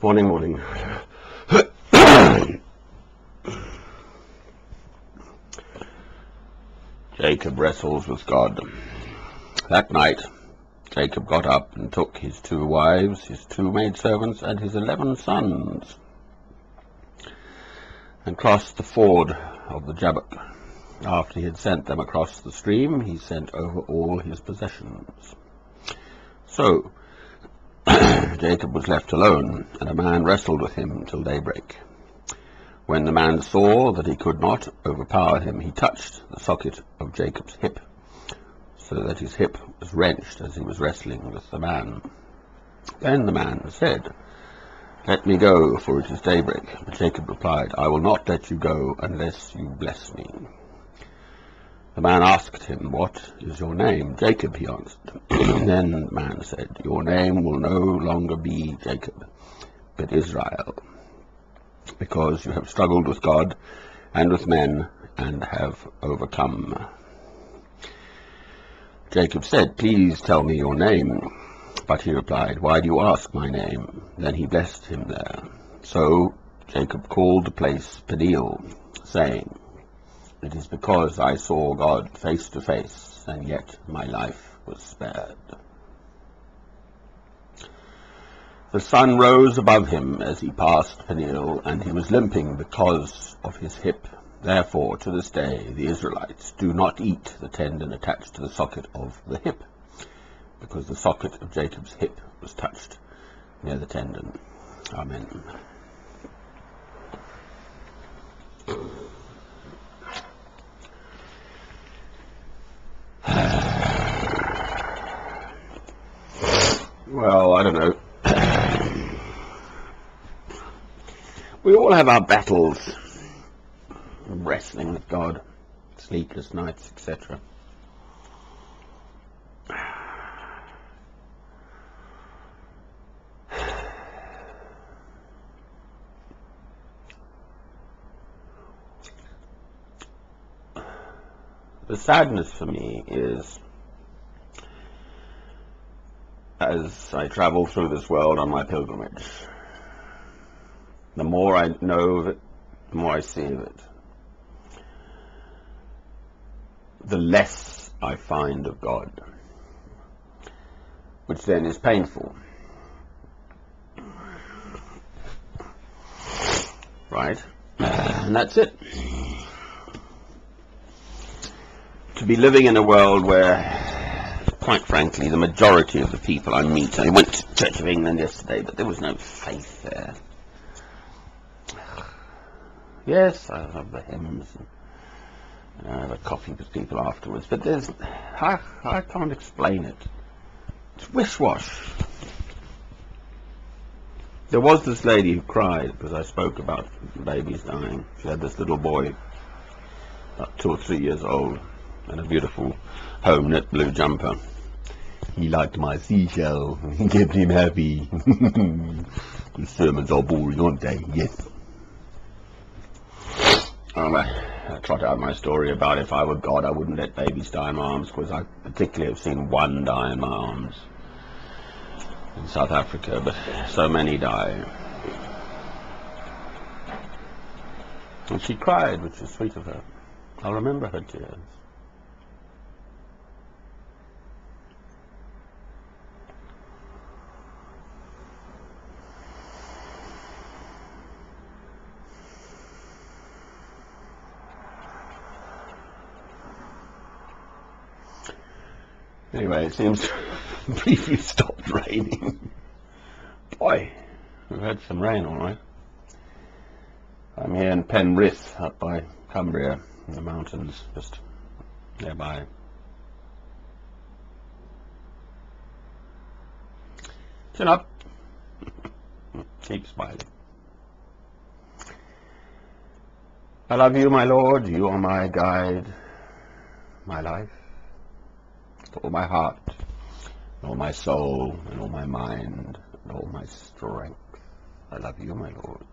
Morning, morning. Jacob wrestles with God. That night, Jacob got up and took his 2 wives, his 2 maidservants, and his 11 sons, and crossed the ford of the Jabbok. After he had sent them across the stream, he sent over all his possessions. So Jacob was left alone, and a man wrestled with him till daybreak. When the man saw that he could not overpower him, he touched the socket of Jacob's hip, so that his hip was wrenched as he was wrestling with the man. Then the man said, "Let me go, for it is daybreak." But Jacob replied, "I will not let you go unless you bless me." The man asked him, "What is your name?" "Jacob," he answered. Then the man said, "Your name will no longer be Jacob, but Israel, because you have struggled with God and with men and have overcome." Jacob said, "Please tell me your name." But he replied, "Why do you ask my name?" Then he blessed him there. So Jacob called the place Peniel, saying, "It is because I saw God face to face, and yet my life was spared." The sun rose above him as he passed Peniel, and he was limping because of his hip. Therefore, to this day, the Israelites do not eat the tendon attached to the socket of the hip, because the socket of Jacob's hip was touched near the tendon. Amen. Well, I don't know. We all have our battles, wrestling with God, sleepless nights, etc. The sadness for me is, as I travel through this world on my pilgrimage, the more I know of it, the more I see of it, the less I find of God, which then is painful. Right? And that's it. To be living in a world where, quite frankly, the majority of the people I meet, I went to Church of England yesterday, but there was no faith there. Yes, I love the hymns, and I have a coffee with people afterwards, but I can't explain it. It's wish-wash. There was this lady who cried because I spoke about babies dying. She had this little boy, about 2 or 3 years old, and a beautiful home knit blue jumper. He liked my seashell. He kept him happy. The sermons are boring, aren't they? Yes. I trot out my story about if I were God, I wouldn't let babies die in my arms, because I particularly have seen one die in my arms in South Africa, but so many die. And she cried, which was sweet of her. I'll remember her tears. Anyway, it seems to briefly stopped raining. Boy, we've had some rain, all right. I'm here in Penrith, up by Cumbria, in the mountains, just nearby. Chin up. Keep smiling. I love you, my Lord. You are my guide, my life. With all my heart, and all my soul, and all my mind, and all my strength. I love you, my Lord.